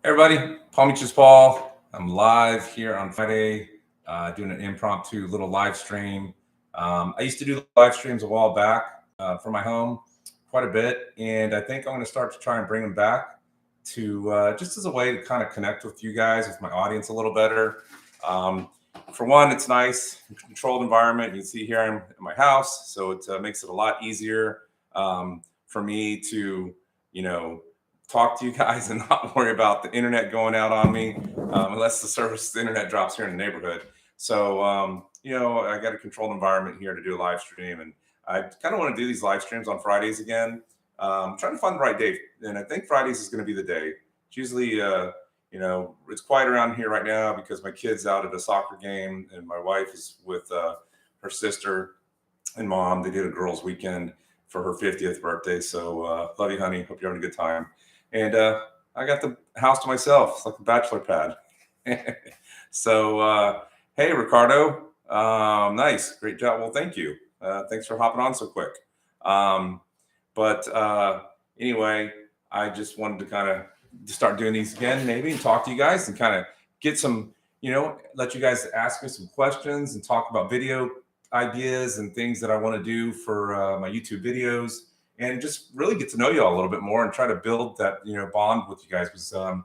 Everybody, Palm Beaches Paul. I'm live here on Friday, doing an impromptu little live stream. I used to do live streams a while back from my home quite a bit, and I think I'm going to start to try and bring them back to just as a way to kind of connect with you guys, with my audience a little better. For one, it's nice, controlled environment. You can see here I'm in my house, so it makes it a lot easier for me to, talk to you guys and not worry about the internet going out on me, unless the internet drops here in the neighborhood. So, I got a controlled environment here to do a live stream, and I kind of want to do these live streams on Fridays again. I'm trying to find the right day, and I think Fridays is going to be the day. It's usually, it's quiet around here right now because my kid's out at a soccer game, and my wife is with her sister and mom. They did a girls' weekend for her 50th birthday. So, love you, honey. Hope you're having a good time. And I got the house to myself. It's like a bachelor pad. So, hey, Ricardo. Nice. Great job. Well, thank you. Thanks for hopping on so quick. Anyway, I just wanted to kind of start doing these again, maybe, and talk to you guys and kind of get some, let you guys ask me some questions and talk about video ideas and things that I want to do for my YouTube videos. And just really get to know you all a little bit more and try to build that, bond with you guys. Because, I'm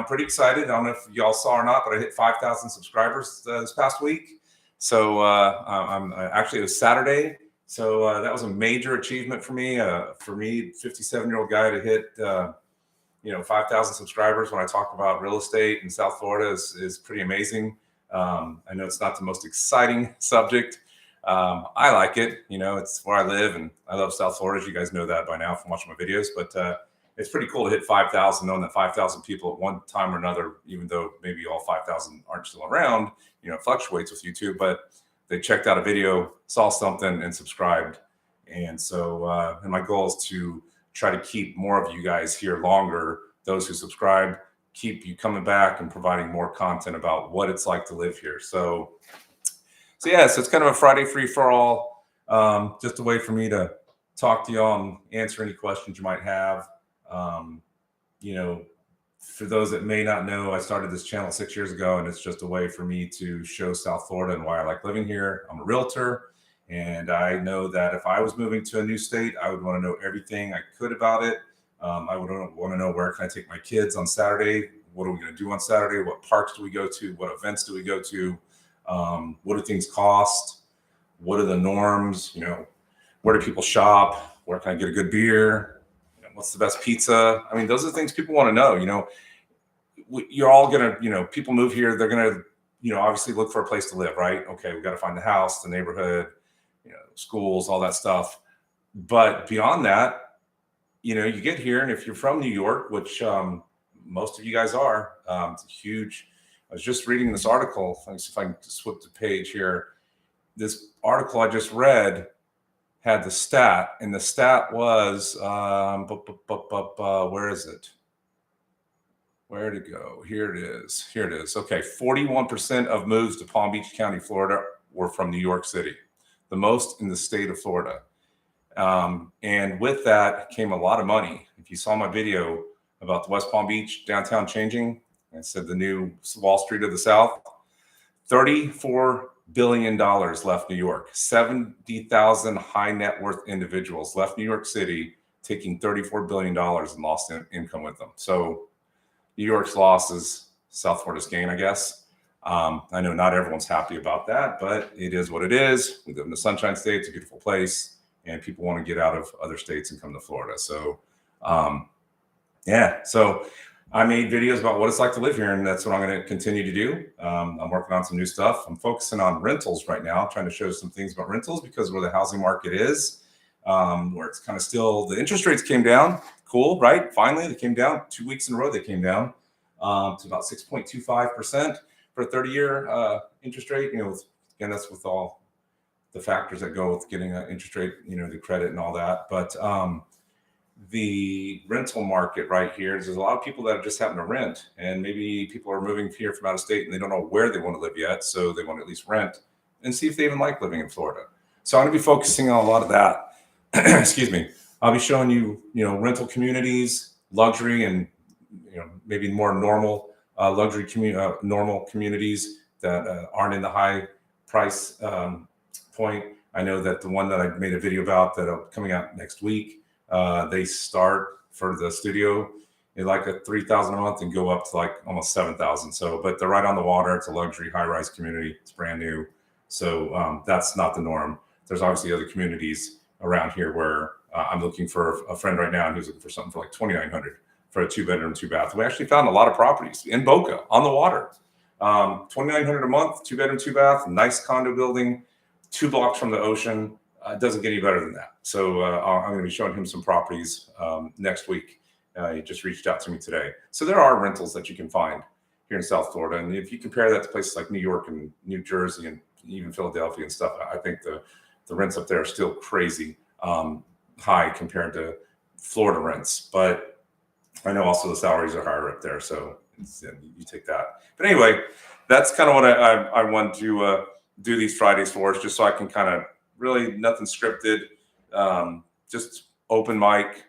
pretty excited. I don't know if y'all saw or not, but I hit 5,000 subscribers this past week. So actually, it was Saturday. So that was a major achievement for me. 57-year-old guy to hit, 5,000 subscribers when I talk about real estate in South Florida is pretty amazing. I know it's not the most exciting subject. I like it, it's where I live, and I love South Florida. As you guys know that by now from watching my videos, but it's pretty cool to hit 5,000, knowing that 5,000 people at one time or another, even though maybe all 5,000 aren't still around, it fluctuates with YouTube, but they checked out a video, saw something, and subscribed. And so, and my goal is to try to keep more of you guys here longer. Those who subscribe, keep you coming back and providing more content about what it's like to live here. So it's kind of a Friday free for all, just a way for me to talk to y'all and answer any questions you might have. For those that may not know, I started this channel 6 years ago, and it's just a way for me to show South Florida and why I like living here. I'm a realtor, and I know that if I was moving to a new state, I would want to know everything I could about it. I would want to know, where can I take my kids on Saturday? What are we going to do on Saturday? What parks do we go to? What events do we go to? What do things cost? What are the norms? Where do people shop? Where can I get a good beer? What's the best pizza? I mean, those are the things people want to know. You're all going to, people move here. They're going to, obviously look for a place to live, right? Okay, we got to find the house, the neighborhood, schools, all that stuff. But beyond that, you get here, and if you're from New York, which most of you guys are, it's a huge. I was just reading this article. Let me see if I can flip the page here. This article I just read had the stat, and the stat was, where is it? Where'd it go? Here it is. Okay, 41% of moves to Palm Beach County, Florida, were from New York City, the most in the state of Florida. And with that came a lot of money. If you saw my video about the West Palm Beach downtown changing, I said the new Wall Street of the South, $34 billion left New York. 70,000 high net worth individuals left New York City, taking $34 billion in lost income with them. So New York's loss is South Florida's gain, I guess. I know not everyone's happy about that, but it is what it is. We live in the Sunshine State. It's a beautiful place, and people want to get out of other states and come to Florida. So, so I made videos about what it's like to live here, and that's what I'm going to continue to do. I'm working on some new stuff. I'm focusing on rentals right now, trying to show some things about rentals because where the housing market is, where it's kind of still, the interest rates came down. Cool, right? Finally, they came down 2 weeks in a row. They came down to about 6.25% for a 30-year interest rate. Again, that's with all the factors that go with getting an interest rate, the credit and all that. But the rental market right here, there's a lot of people that just happen to rent, and maybe people are moving here from out of state and they don't know where they want to live yet. So they want to at least rent and see if they even like living in Florida. So I'm going to be focusing on a lot of that. Excuse me. I'll be showing you, rental communities, luxury and maybe more normal luxury normal communities that aren't in the high price point. I know that the one that I made a video about that are coming out next week, they start for the studio in like a $3,000 a month and go up to like almost $7,000. So, but they're right on the water. It's a luxury high-rise community. It's brand new. So that's not the norm. There's obviously other communities around here where I'm looking for a friend right now who's looking for something for like $2,900 for a 2-bedroom, 2-bath. We actually found a lot of properties in Boca on the water. $2,900 a month, 2-bedroom, 2-bath, nice condo building, 2 blocks from the ocean. It doesn't get any better than that. So I'm going to be showing him some properties next week. He just reached out to me today. So there are rentals that you can find here in South Florida. And if you compare that to places like New York and New Jersey and even Philadelphia and stuff, I think the rents up there are still crazy high compared to Florida rents. But I know also the salaries are higher up there. So you take that. But anyway, that's kind of what I want to do these Fridays for, is just so I can kind of really nothing scripted, just open mic,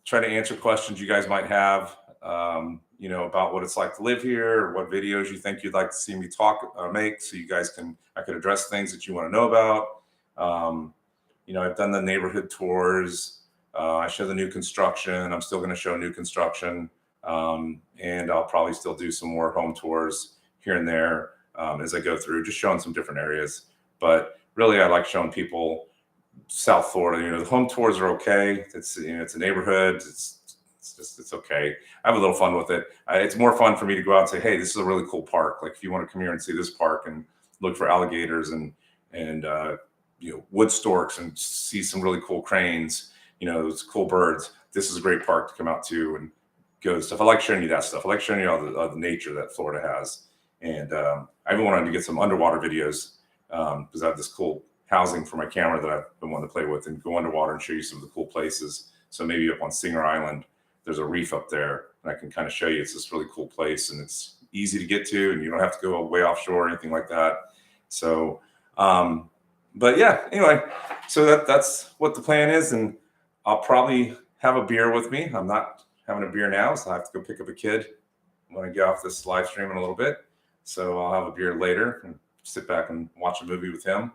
try to answer questions you guys might have, about what it's like to live here, or what videos you think you'd like to see me make, so you guys I could address things that you want to know about. I've done the neighborhood tours. I show the new construction. I'm still going to show new construction. And I'll probably still do some more home tours here and there as I go through, just showing some different areas. But really, I like showing people South Florida. The home tours are okay. It's it's a neighborhood. It's okay. I have a little fun with it. It's more fun for me to go out and say, hey, this is a really cool park. Like if you want to come here and see this park and look for alligators and wood storks and see some really cool cranes, those cool birds. This is a great park to come out to and go stuff. I like showing you that stuff. I like showing you all the nature that Florida has. And I've been wanting to get some underwater videos because I have this cool housing for my camera that I've been wanting to play with and go underwater and show you some of the cool places. So maybe up on Singer Island, there's a reef up there, and I can kind of show you it's this really cool place, and it's easy to get to, and you don't have to go way offshore or anything like that. So, but yeah, anyway, so that's what the plan is, and I'll probably have a beer with me. I'm not having a beer now, so I have to go pick up a kid when I get off this live stream in a little bit. So I'll have a beer later and sit back and watch a movie with him.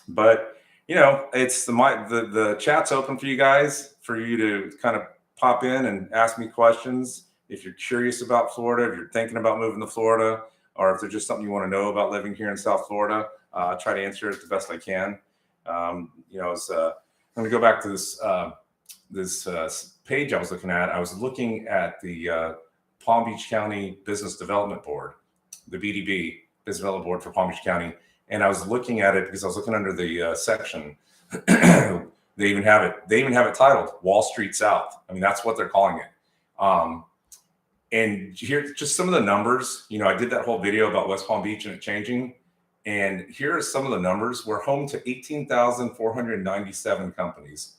But it's the chat's open for you guys, for you to kind of pop in and ask me questions. If you're curious about Florida, if you're thinking about moving to Florida, or if there's just something you want to know about living here in South Florida, I'll try to answer it the best I can. I'm going to go back to this page I was looking at. I was looking at the Palm Beach County Business Development Board, the BDB, Business Development Board for Palm Beach County. And I was looking at it because I was looking under the section. They even have it titled Wall Street South. I mean, that's what they're calling it. And here's just some of the numbers. I did that whole video about West Palm Beach and it changing. And here are some of the numbers. We're home to 18,497 companies,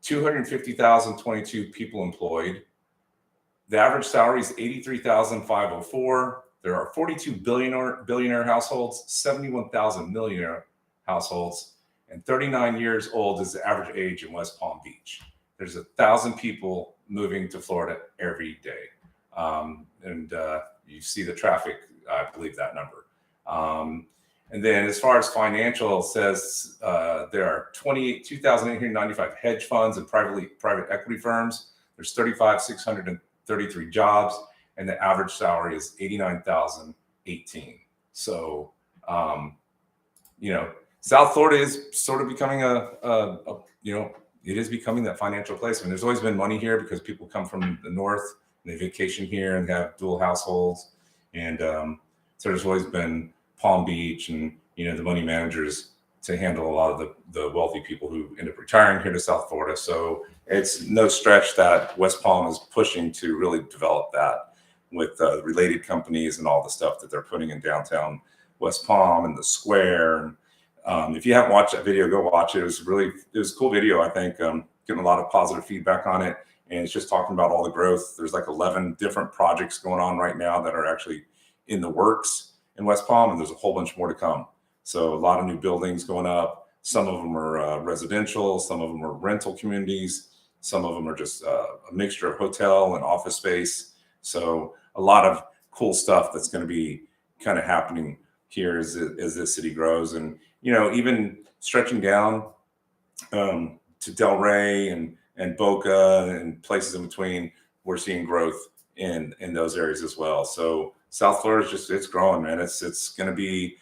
250,022 people employed. The average salary is $83,504. There are 42 billionaire households, 71,000 millionaire households, and 39 years old is the average age in West Palm Beach. There's 1,000 people moving to Florida every day. And you see the traffic, I believe that number. And then as far as financial, it says there are 2,895 hedge funds and private equity firms. There's 35,633 jobs. And the average salary is $89,018. So, South Florida is sort of becoming it is becoming that financial place. I mean, there's always been money here because people come from the north and they vacation here and have dual households. And so there's always been Palm Beach and, the money managers to handle a lot of the wealthy people who end up retiring here to South Florida. So it's no stretch that West Palm is pushing to really develop that with related companies and all the stuff that they're putting in downtown West Palm and the square. And if you haven't watched that video, go watch it. It was a cool video, I think, getting a lot of positive feedback on it. And it's just talking about all the growth. There's like 11 different projects going on right now that are actually in the works in West Palm, and there's a whole bunch more to come. So a lot of new buildings going up. Some of them are residential, some of them are rental communities. Some of them are just a mixture of hotel and office space. So a lot of cool stuff that's going to be kind of happening here as this city grows. And, even stretching down to Delray and Boca and places in between, we're seeing growth in those areas as well. So South Florida is it's growing, man. It's going to be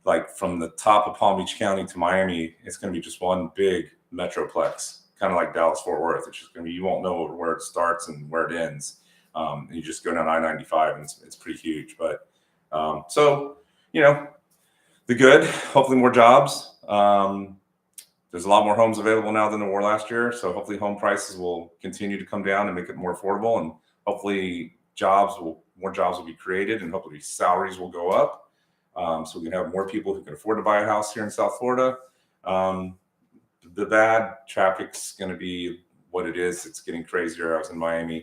like from the top of Palm Beach County to Miami, it's going to be just one big metroplex, kind of like Dallas Fort Worth. It's just going to be, you won't know where it starts and where it ends. You just go down I-95 and it's pretty huge. But so, the good, hopefully more jobs. There's a lot more homes available now than there were last year. So hopefully home prices will continue to come down and make it more affordable. And hopefully more jobs will be created, and hopefully salaries will go up. So we can have more people who can afford to buy a house here in South Florida. The bad traffic's going to be what it is. It's getting crazier. I was in Miami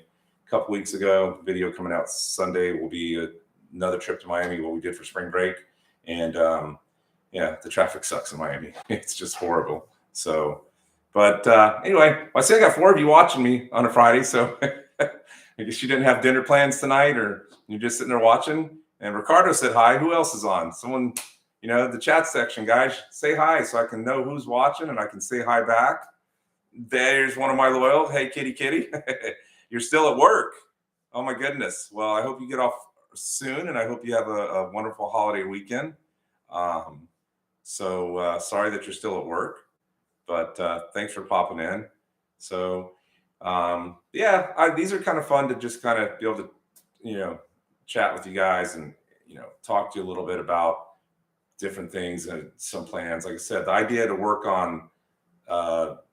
a couple weeks ago. Video coming out Sunday will be another trip to Miami, what we did for spring break. And the traffic sucks in Miami. It's just horrible. So, but anyway, I say I got 4 of you watching me on a Friday. So I guess you didn't have dinner plans tonight, or you're just sitting there watching. And Ricardo said hi. Who else is on? Someone, the chat section, guys, say hi so I can know who's watching and I can say hi back. There's one of my loyal. Hey, kitty. You're still at work. Oh, my goodness. Well, I hope you get off soon, and I hope you have a wonderful holiday weekend. Sorry that you're still at work, but thanks for popping in. So, these are kind of fun to just kind of be able to, chat with you guys and, talk to you a little bit about different things and some plans. Like I said, the idea to work on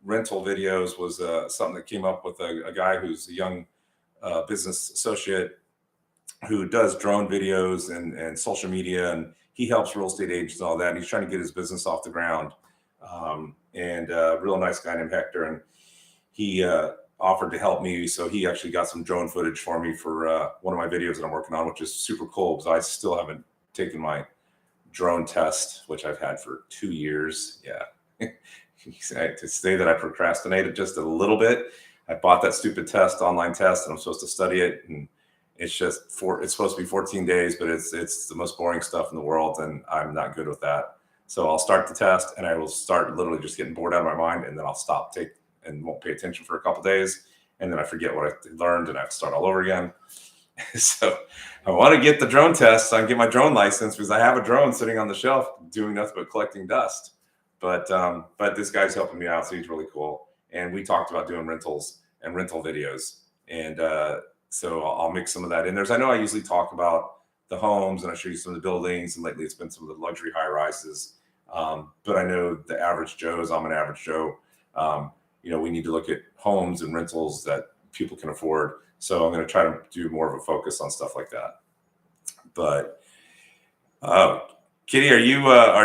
rental videos was something that came up with a guy who's a young business associate who does drone videos and social media, and he helps real estate agents and all that. And he's trying to get his business off the ground. And a real nice guy named Hector. And he offered to help me. So he actually got some drone footage for me for one of my videos that I'm working on, which is super cool because I still haven't taken my drone test, which I've had for 2 years. Yeah. To say that I procrastinated just a little bit. I bought that stupid online test, and I'm supposed to study it. And it's just it's supposed to be 14 days, but it's the most boring stuff in the world. And I'm not good with that. So I'll start the test and I will start literally just getting bored out of my mind. And then I'll stop, and won't pay attention for a couple of days. And then I forget what I learned and I have to start all over again. So I want to get the drone test so I can get my drone license, because I have a drone sitting on the shelf doing nothing but collecting dust. But this guy's helping me out. So he's really cool. And we talked about doing rentals and rental videos. And so I'll mix some of that in there. I know I usually talk about the homes and I show you some of the buildings, and lately it's been some of the luxury high rises. But I know the average Joes, I'm an average Joe. We need to look at homes and rentals that people can afford. So I'm going to try to do more of a focus on stuff like that. But Kitty, are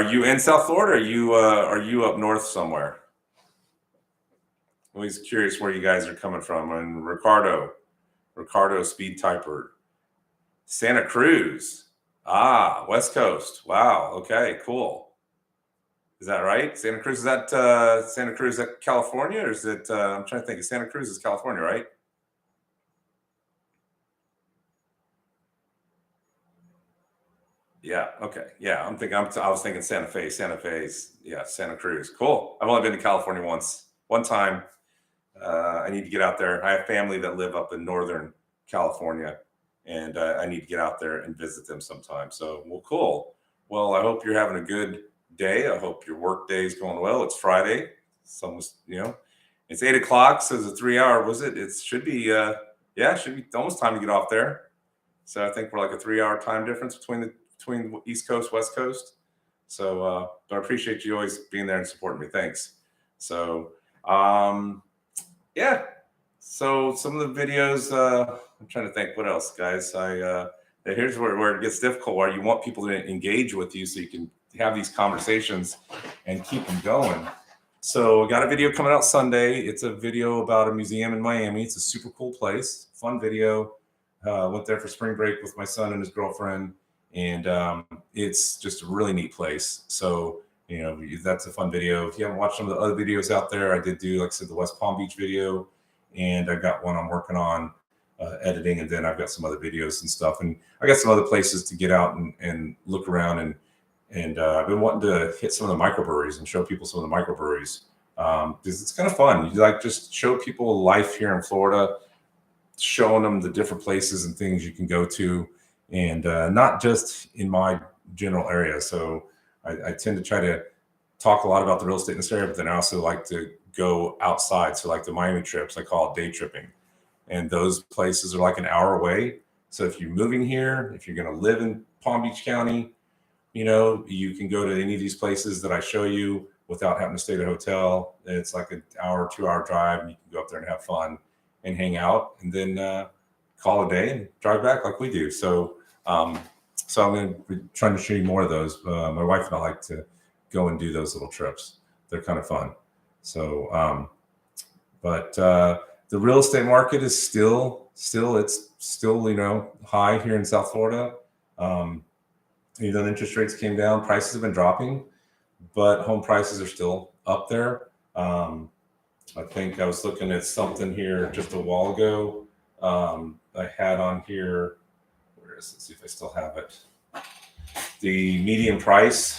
you in South Florida? Are you up north somewhere? I'm always curious where you guys are coming from. And Ricardo Speed Typer, Santa Cruz. West Coast. Wow. Okay, cool. Is that right? Santa Cruz, is that California, or is it, I'm trying to think, Santa Cruz is California, right? Yeah. Okay. Yeah. I was thinking Santa Fe. Santa Fe's, yeah, Santa Cruz. Cool. I've only been to California one time. I need to get out there. I have family that live up in Northern California, and I need to get out there and visit them sometime. So, well, cool. Well, I hope you're having a good day. I hope your work day is going well. It's Friday. It's almost, it's 8 o'clock. So it's a 3-hour, was it? It should be, it should be almost time to get off there. So I think we're like a 3-hour time difference between East Coast, West Coast. So, but I appreciate you always being there and supporting me. Thanks. So, so some of the videos, I'm trying to think what else, guys. Here's where it gets difficult, where you want people to engage with you so you can have these conversations and keep them going. So I got a video coming out Sunday. It's a video about a museum in Miami. It's a super cool place, fun video. Went there for spring break with my son and his girlfriend, and it's just a really neat place. So, that's a fun video. If you haven't watched some of the other videos out there, I did do, like I said, the West Palm Beach video, and I got one I'm working on editing, and then I've got some other videos and stuff, and I got some other places to get out and look around, and I've been wanting to hit some of the microbreweries and show people some of the microbreweries because it's kind of fun. You like just show people life here in Florida, showing them the different places and things you can go to, and not just in my general area. So I tend to try to talk a lot about the real estate in this area, but then I also like to go outside. So like the Miami trips, I call it day tripping. And those places are like an hour away. So if you're moving here, if you're going to live in Palm Beach County, you can go to any of these places that I show you without having to stay at a hotel. It's like an hour, 2-hour drive, and you can go up there and have fun and hang out, and then call a day and drive back like we do. So I'm going to be trying to show you more of those. My wife and I like to go and do those little trips. They're kind of fun. So, but the real estate market is still high here in South Florida. Interest rates came down, prices have been dropping, but home prices are still up there. I think I was looking at something here just a while ago. I had on here, where is it? Let's see if I still have it. The median price.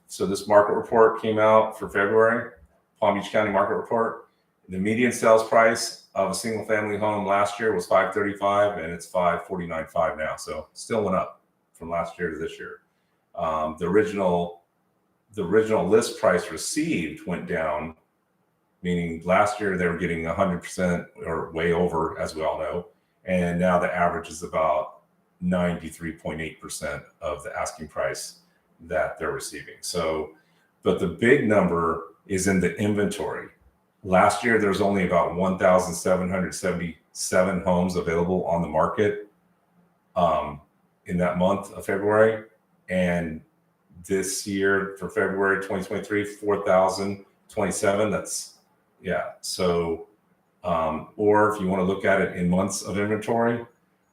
So this market report came out for February, Palm Beach County market report. The median sales price of a single family home last year was $535, and it's $549.5 now. So still went up from last year to this year. The original list price received went down, meaning last year they were getting 100% or way over, as we all know, and now the average is about 93.8% of the asking price that they're receiving. So, but the big number is in the inventory. Last year, there's only about 1,777 homes available on the market in that month of February. And this year for February 2023, 4,027. So, or if you want to look at it in months of inventory,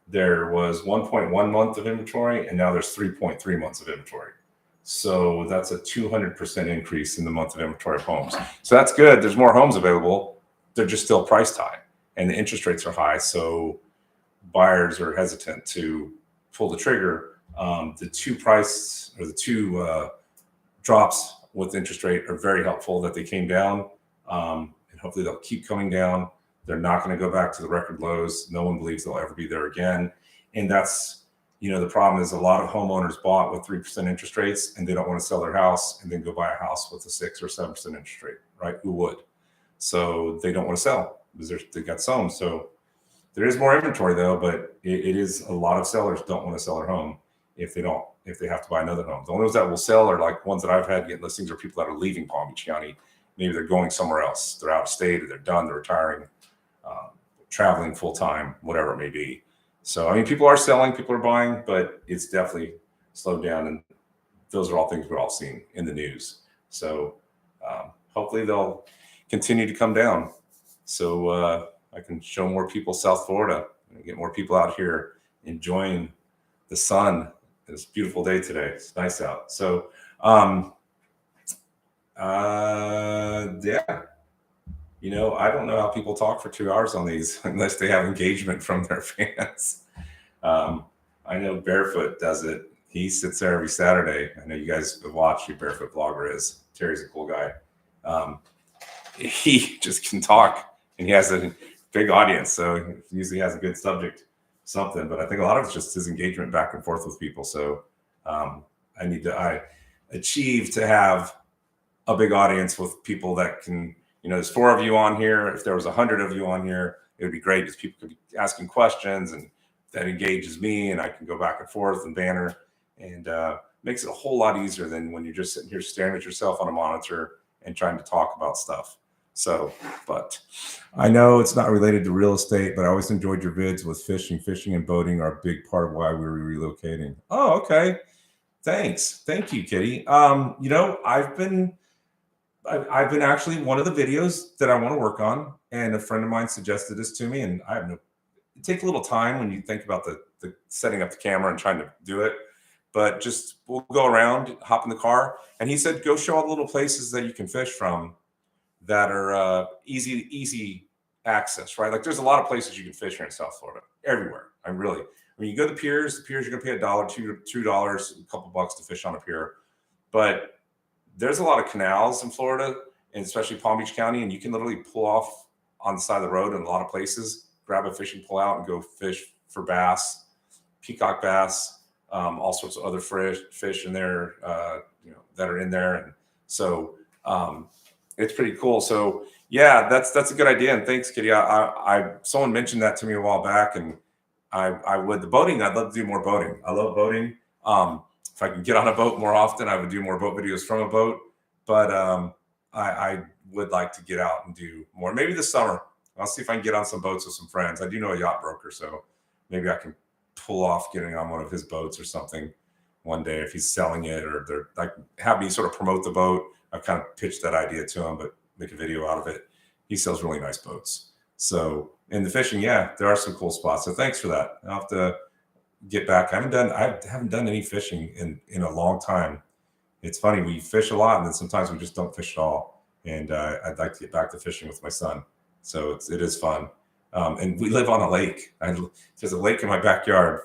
there was 1.1 month of inventory, and now there's 3.3 months of inventory. So that's a 200% increase in the month of inventory of homes. So that's good. There's more homes available. They're just still priced high, and the interest rates are high. So buyers are hesitant to pull the trigger. The two drops with interest rate are very helpful that they came down, and hopefully they'll keep coming down. They're not going to go back to the record lows. No one believes they'll ever be there again. And that's, the problem is a lot of homeowners bought with 3% interest rates, and they don't want to sell their house and then go buy a house with a 6 or 7% interest rate, right? Who would? So they don't want to sell because they got some. So there is more inventory though, but it is a lot of sellers don't want to sell their home if they have to buy another home. The only ones that will sell are like ones that I've had get listings are people that are leaving Palm Beach County. Maybe they're going somewhere else. They're out of state, or they're done, they're retiring, traveling full time, whatever it may be. So, I mean, people are selling, people are buying, but it's definitely slowed down. And those are all things we're all seeing in the news. So hopefully they'll continue to come down. So I can show more people South Florida and get more people out here enjoying the sun. It's a beautiful day today. It's nice out. So, yeah. I don't know how people talk for 2 hours on these unless they have engagement from their fans. I know Barefoot does it. He sits there every Saturday. I know you guys have watched who Barefoot Blogger is. Terry's a cool guy. He just can talk, and he has a big audience. So he usually has a good subject, something. But I think a lot of it's just his engagement back and forth with people. So I achieve to have a big audience with people that can, there's 4 of you on here. If there was 100 of you on here, it would be great because people could be asking questions, and that engages me, and I can go back and forth and banter, and makes it a whole lot easier than when you're just sitting here staring at yourself on a monitor and trying to talk about stuff. So, but I know it's not related to real estate, but I always enjoyed your vids with fishing. Fishing and boating are a big part of why we were relocating. Oh, okay. Thanks. Thank you, Kitty. I've been actually one of the videos that I want to work on, and a friend of mine suggested this to me, and it takes a little time when you think about the setting up the camera and trying to do it, but we'll go around, hop in the car, and he said, go show all the little places that you can fish from that are easy access, right? Like there's a lot of places you can fish here in South Florida, everywhere. When you go to the piers, you're going to pay $1, $2, a couple bucks to fish on a pier. But there's a lot of canals in Florida, and especially Palm Beach County, and you can literally pull off on the side of the road in a lot of places, grab a fishing pole out and go fish for bass, peacock bass, all sorts of other fish in there, that are in there. And so it's pretty cool. So yeah, that's a good idea. And thanks, Kitty. Someone mentioned that to me a while back, and I would. The boating, I'd love to do more boating. I love boating. If I can get on a boat more often, I would do more boat videos from a boat. But I would like to get out and do more. Maybe this summer. I'll see if I can get on some boats with some friends. I do know a yacht broker, so maybe I can pull off getting on one of his boats or something one day if he's selling it, or they're like have me sort of promote the boat. I've kind of pitched that idea to him, but make a video out of it. He sells really nice boats. So in the fishing, yeah, there are some cool spots. So thanks for that. I'll have to get back. I haven't done any fishing in a long time. It's funny, we fish a lot, and then sometimes we just don't fish at all. And I'd like to get back to fishing with my son. So it is fun. And we live on a lake. There's a lake in my backyard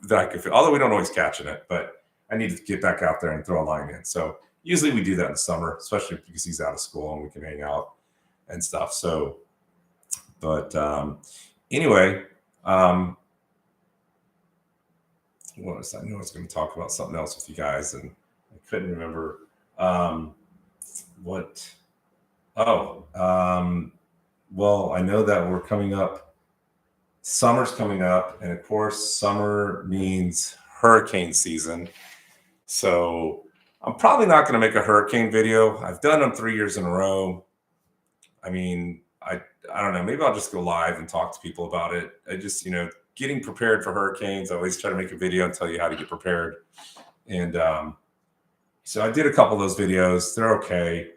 that I could fish, although we don't always catch in it, but I need to get back out there and throw a line in. So usually we do that in the summer, especially because he's out of school and we can hang out and stuff. So, but anyway, what was I knew I was going to talk about something else with you guys, and I couldn't remember what. Well, I know that we're coming up. Summer's coming up, and of course, summer means hurricane season. So I'm probably not going to make a hurricane video. I've done them 3 years in a row. I mean, I don't know. Maybe I'll just go live and talk to people about it. I just, getting prepared for hurricanes. I always try to make a video and tell you how to get prepared. And so I did a couple of those videos. They're okay.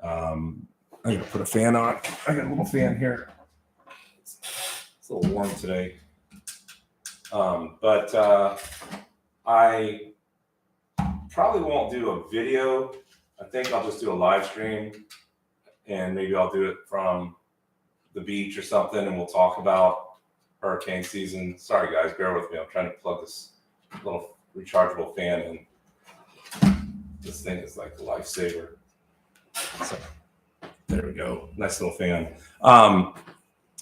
I'm going to put a fan on. I got a little fan here. It's a little warm today. But I probably won't do a video. I think I'll just do a live stream, and maybe I'll do it from the beach or something, and we'll talk about hurricane season. Sorry, guys, bear with me. I'm trying to plug this little rechargeable fan in. This thing is like a lifesaver. So there we go. Nice little fan.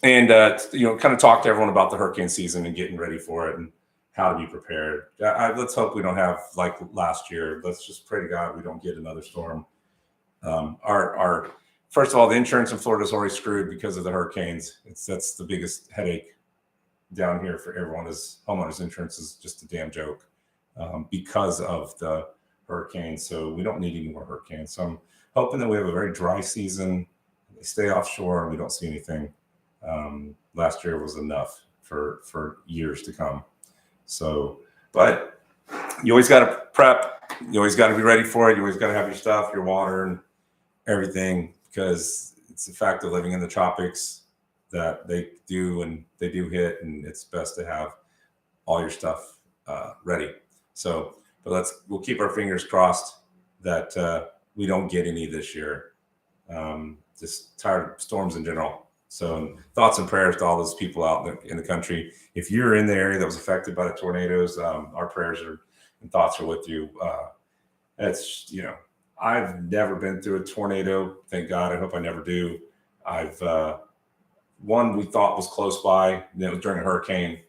And kind of talk to everyone about the hurricane season and getting ready for it and how to be prepared. Let's hope we don't have like last year. Let's just pray to God we don't get another storm. Our first of all, the insurance in Florida is already screwed because of the hurricanes. That's the biggest headache down here for everyone. Is homeowners insurance is just a damn joke because of the hurricanes. So we don't need any more hurricanes. So I'm hoping that we have a very dry season. They stay offshore and we don't see anything. Last year was enough for years to come. So, but you always got to prep. You always got to be ready for it. You always got to have your stuff, your water, and everything, because it's a fact of living in the tropics that they do hit, and it's best to have all your stuff ready. So, but we'll keep our fingers crossed that we don't get any this year. Just tired of storms in general. So thoughts and prayers to all those people out in the country. If you're in the area that was affected by the tornadoes, our prayers and thoughts are with you. It's, I've never been through a tornado. Thank God. I hope I never do. One we thought was close by, it was during a hurricane,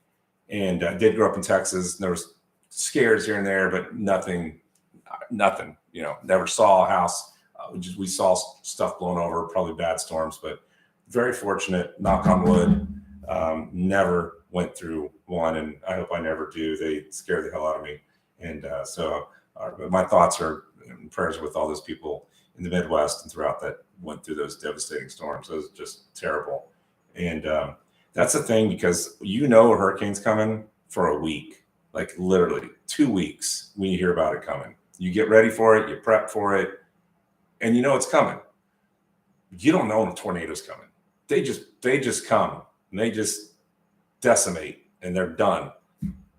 and I did grow up in Texas. And there was scares here and there, but nothing, never saw a house. We saw stuff blown over, probably bad storms, but very fortunate, knock on wood, never went through one, and I hope I never do. They scare the hell out of me. And so my thoughts and prayers with all those people in the Midwest and throughout that went through those devastating storms. It was just terrible. And that's the thing, because a hurricane's coming for a week, like literally 2 weeks when you hear about it coming. You get ready for it, you prep for it, and it's coming. You don't know when a tornado's coming. They just come and they just decimate and they're done.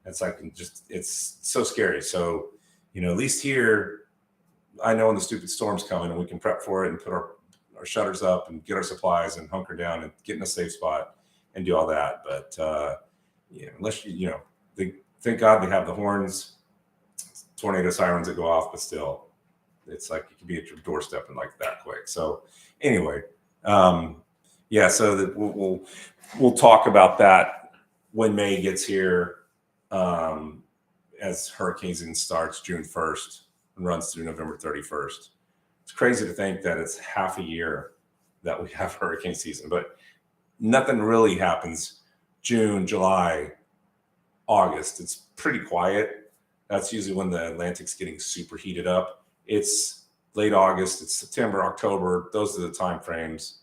It's so scary. So, at least here, I know when the stupid storm's coming and we can prep for it and put our shutters up and get our supplies and hunker down and get in a safe spot and do all that. But unless thank God they have the horns, tornado sirens that go off, but still, it's like you can be at your doorstep and like that quick. So anyway, so that we'll talk about that when May gets here, as hurricane season starts June 1st and runs through November 31st. It's crazy to think that it's half a year that we have hurricane season, but nothing really happens June, July, August. It's pretty quiet. That's usually when the Atlantic's getting super heated up. It's late August, it's September, October. Those are the time frames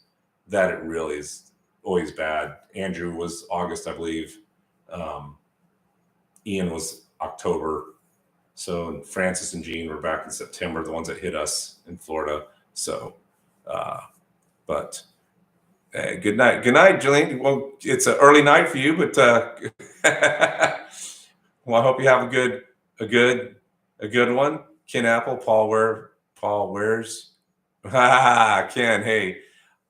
that it really is always bad. Andrew was August, I believe. Ian was October. So Francis and Jean were back in September, the ones that hit us in Florida. So, but good night, Jillian. Well, it's an early night for you, but well, I hope you have a good one. Ken Apple, Paul Wares. Ken, hey.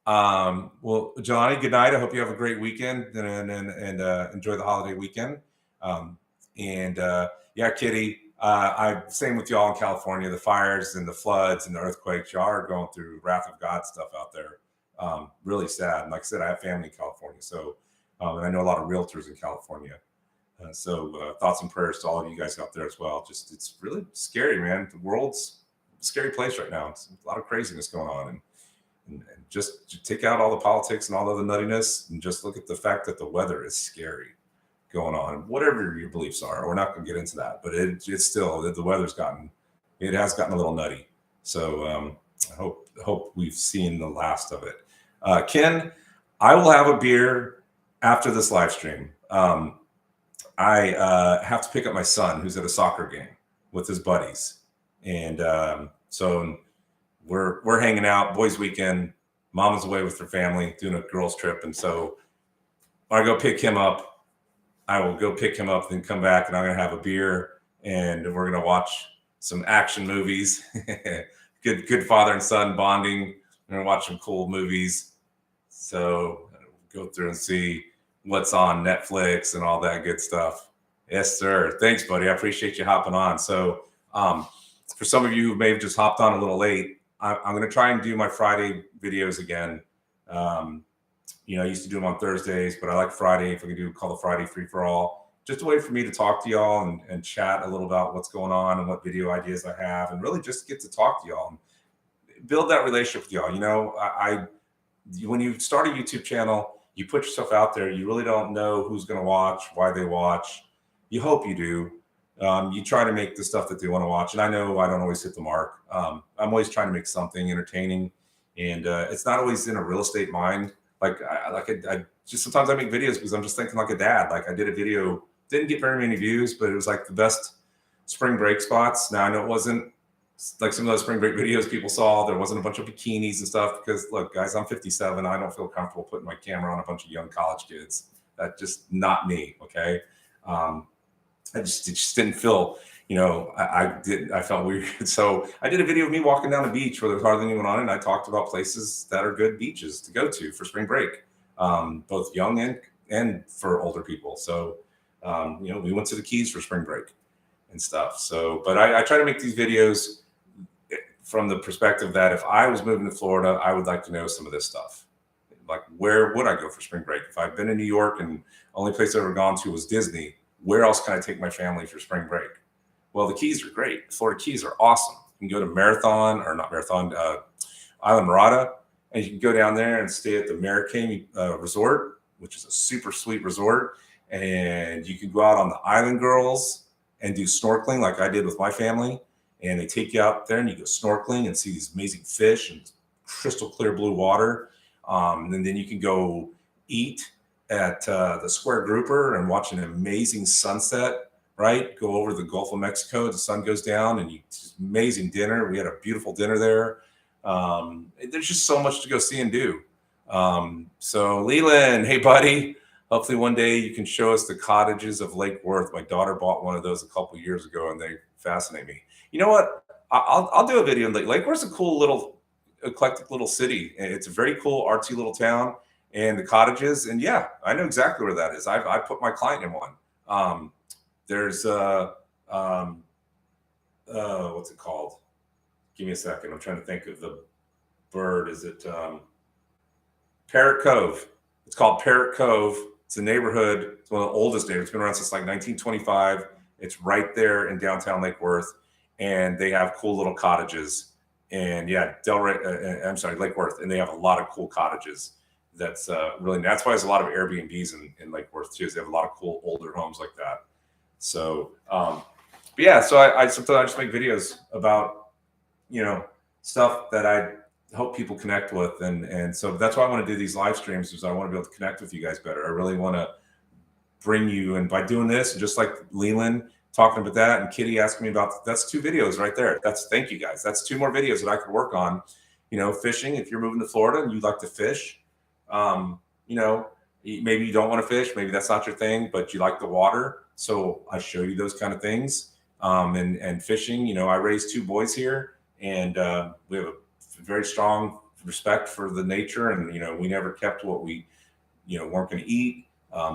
Well, Jelani, good night. I hope you have a great weekend and enjoy the holiday weekend. Kitty, same with y'all in California, the fires and the floods and the earthquakes. Y'all are going through wrath of God stuff out there. Really sad. And like I said, I have family in California. So, and I know a lot of realtors in California. So thoughts and prayers to all of you guys out there as well. Just, it's really scary, man. The world's a scary place right now. It's a lot of craziness going on. And just take out all the politics and all of the nuttiness and just look at the fact that the weather is scary going on. Whatever your beliefs are, we're not going to get into that, but it's still, the weather's has gotten a little nutty. So I hope we've seen the last of it. Ken, I will have a beer after this live stream. I have to pick up my son who's at a soccer game with his buddies. And so we're hanging out, boys weekend. Mama's away with her family doing a girls trip. And so when I go pick him up, I will go pick him up, then come back, and I'm going to have a beer, and we're going to watch some action movies. good father and son bonding. We're going to watch some cool movies. So go through and see what's on Netflix and all that good stuff. Yes, sir. Thanks, buddy. I appreciate you hopping on. So for some of you who may have just hopped on a little late, I'm going to try and do my Friday videos again. I used to do them on Thursdays, but I like Friday. If we can call the Friday free for all, just a way for me to talk to y'all and chat a little about what's going on and what video ideas I have, and really just get to talk to y'all and build that relationship with y'all. When you start a YouTube channel, you put yourself out there. You really don't know who's going to watch, why they watch. You hope you do. You try to make the stuff that they want to watch. And I know I don't always hit the mark. I'm always trying to make something entertaining, and it's not always in a real estate mind. I just sometimes I make videos because I'm just thinking like a dad. Like I did a video, didn't get very many views, but it was like the best spring break spots. Now I know it wasn't like some of those spring break videos people saw. There wasn't a bunch of bikinis and stuff because look, guys, I'm 57. I don't feel comfortable putting my camera on a bunch of young college kids. That's just not me. Okay. It just didn't feel, I felt weird. So I did a video of me walking down the beach where there's hardly anyone on it. And I talked about places that are good beaches to go to for spring break, both young and for older people. So, we went to the Keys for spring break and stuff. So, but I try to make these videos from the perspective that if I was moving to Florida, I would like to know some of this stuff. Like, where would I go for spring break? If I've been in New York and only place I've ever gone to was Disney, where else can I take my family for spring break? Well, the Keys are great. Florida Keys are awesome. You can go to Island Mirada, and you can go down there and stay at the Marrakech Resort, which is a super sweet resort. And you can go out on the Island Girls and do snorkeling like I did with my family. And they take you out there and you go snorkeling and see these amazing fish and crystal clear blue water. And then you can go eat at the Square Grouper and watch an amazing sunset, right? Go over the Gulf of Mexico. The sun goes down and just amazing dinner. We had a beautiful dinner there. There's just so much to go see and do. So Leland, hey buddy, hopefully one day you can show us the cottages of Lake Worth. My daughter bought one of those a couple of years ago and they fascinate me. You know what? I'll do a video on Lake Worth's a cool little eclectic little city. It's a very cool, artsy little town, and the cottages. And yeah, I know exactly where that is. I put my client in one. There's what's it called? Give me a second. I'm trying to think of the bird. Is it Parrot Cove? It's called Parrot Cove. It's a neighborhood. It's one of the oldest neighborhoods. It's been around since like 1925. It's right there in downtown Lake Worth, and they have cool little cottages. And yeah, Lake Worth, and they have a lot of cool cottages. That's really, that's why there's a lot of Airbnbs in Lake Worth too. Is they have a lot of cool older homes like that. So, but yeah, so I sometimes I just make videos about, you know, stuff that I hope people connect with, and so that's why I want to do these live streams, because I want to be able to connect with you guys better. I really want to bring you, and by doing this, just like Leland talking about that, and Kitty asking me about, that's 2 videos right there. Thank you guys. That's 2 more videos that I could work on. You know, fishing. If you're moving to Florida and you like to fish, you know, maybe you don't want to fish, maybe that's not your thing, but you like the water. So I show you those kind of things. And fishing. You know, I raised 2 boys here, and we have a very strong respect for the nature, and you know, we never kept what we, you know, weren't going to eat.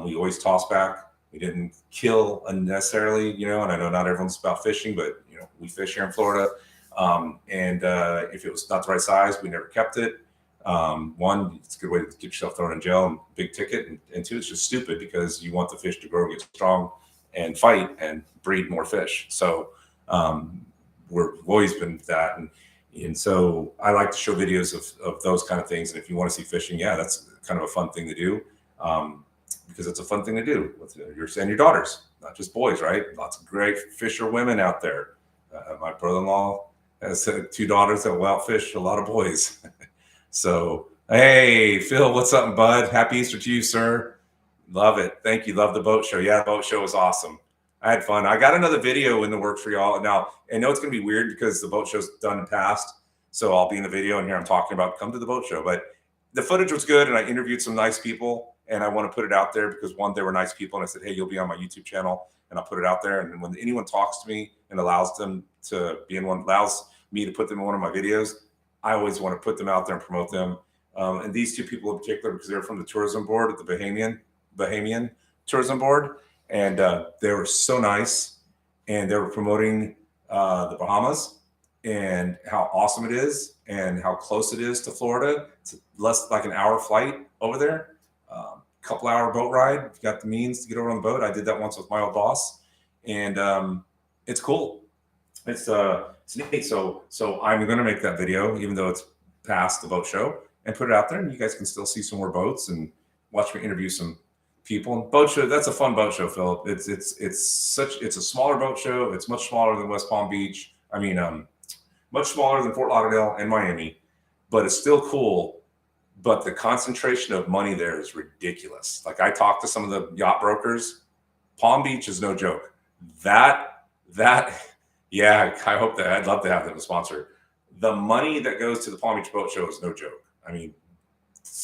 We always toss back. We didn't kill unnecessarily, you know, and I know not everyone's about fishing, but you know, we fish here in Florida. And if it was not the right size, we never kept it. 1, it's a good way to get yourself thrown in jail and big ticket, and 2, it's just stupid because you want the fish to grow, get strong, and fight and breed more fish. So we've always been that, and so I like to show videos of those kind of things. And if you want to see fishing, yeah, that's kind of a fun thing to do, because it's a fun thing to do with your daughters, not just boys, right? Lots of great fisher women out there. My brother-in-law has 2 daughters that will outfish a lot of boys. So, hey, Phil, what's up, bud? Happy Easter to you, sir. Love it. Thank you. Love the boat show. Yeah, the boat show was awesome. I had fun. I got another video in the works for y'all. Now, I know it's going to be weird because the boat show's done and passed. So I'll be in the video, and here I'm talking about come to the boat show. But the footage was good, and I interviewed some nice people, and I want to put it out there because, 1, they were nice people, and I said, hey, you'll be on my YouTube channel, and I'll put it out there. And when anyone talks to me and allows me to put them in one of my videos, I always want to put them out there and promote them. And these 2 people in particular, because they're from the tourism board at the Bahamian tourism board, and they were so nice, and they were promoting the Bahamas and how awesome it is and how close it is to Florida. It's less like an hour flight over there, couple hour boat ride. If you got the means to get over on the boat, I did that once with my old boss, and it's cool. It's neat. So I'm going to make that video, even though it's past the boat show, and put it out there, and you guys can still see some more boats and watch me interview some people. And boat show, that's a fun boat show, Philip. It's a smaller boat show. It's much smaller than West Palm Beach. I mean, much smaller than Fort Lauderdale and Miami, but it's still cool. But the concentration of money there is ridiculous. Like, I talked to some of the yacht brokers. Palm Beach is no joke. Yeah, I hope that. I'd love to have them as a sponsor. The money that goes to the Palm Beach Boat Show is no joke. I mean,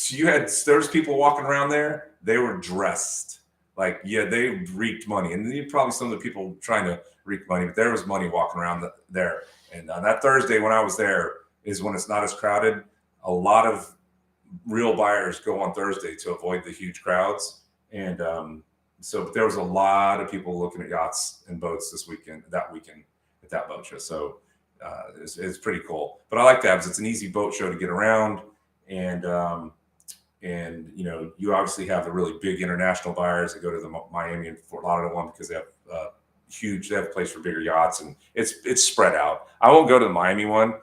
there's people walking around there. They were dressed like, yeah, they reeked money, and probably some of the people trying to reek money, but there was money walking around there. And on that Thursday when I was there is when it's not as crowded. A lot of real buyers go on Thursday to avoid the huge crowds, and so there was a lot of people looking at yachts and boats that weekend at that boat show. So it's pretty cool. But I like that because it's an easy boat show to get around, and you know, you obviously have the really big international buyers that go to the Miami and Fort Lauderdale one because they have they have a place for bigger yachts, and it's spread out. I won't go to the Miami one.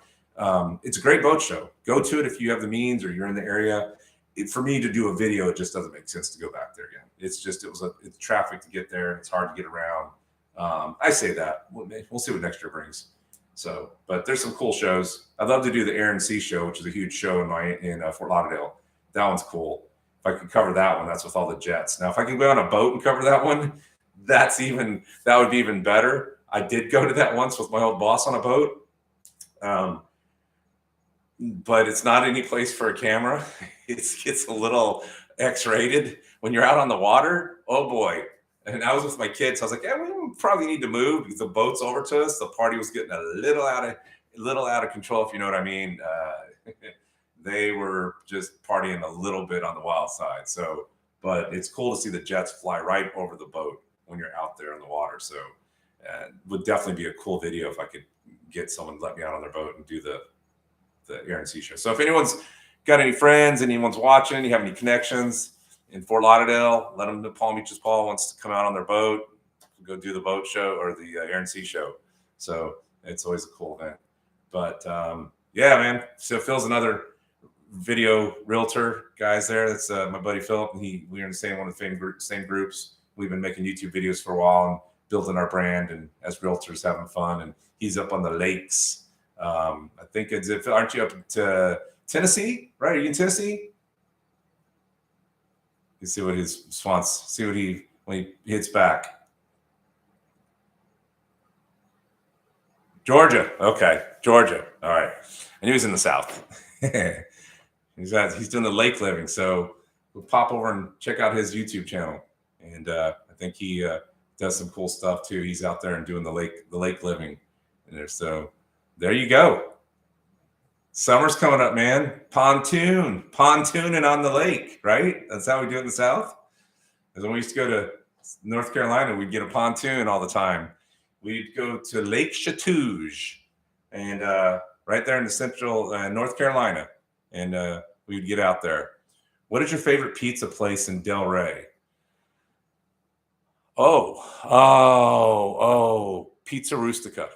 It's a great boat show. Go to it if you have the means or you're in the area. For me to do a video, it just doesn't make sense to go back there again. It's traffic to get there. It's hard to get around. I say that. We'll see what next year brings. So, but there's some cool shows. I'd love to do the Air and Sea show, which is a huge show in Fort Lauderdale. That one's cool. If I could cover that one, that's with all the jets. Now, if I can go on a boat and cover that one, that would be even better. I did go to that once with my old boss on a boat. But it's not any place for a camera. It's a little X-rated when you're out on the water. Oh boy. And I was with my kids. I was like, yeah, we probably need to move because the boat's over to us. The party was getting a little out of control, if you know what I mean. they were just partying a little bit on the wild side. So, but it's cool to see the jets fly right over the boat when you're out there in the water. So, would definitely be a cool video if I could get someone to let me out on their boat and do the Air and Sea show. So if anyone's got any friends, anyone's watching, you have any connections in Fort Lauderdale, let them know Palm Beaches Paul wants to come out on their boat, go do the boat show or the Air and Sea show. So it's always a cool event. But yeah, man. So Phil's another video realtor guys there. That's my buddy Philip. We're in the same one of the same groups. We've been making YouTube videos for a while and building our brand and as realtors having fun. And he's up on the lakes. I think aren't you up to Tennessee? Right? Are you in Tennessee? You see what his response. See what when he hits back. Georgia. Okay, Georgia. All right. I knew he was in the South. He's doing the lake living. So we'll pop over and check out his YouTube channel. And I think he does some cool stuff too. He's out there and doing the lake living. And so there you go. Summer's coming up, man. Pontooning on the lake, right? That's how we do it in the South. Because when we used to go to North Carolina, we'd get a pontoon all the time. We'd go to Lake Chatouge, and right there in the central North Carolina, and we'd get out there. What is your favorite pizza place in Delray? Oh, Pizza Rustica.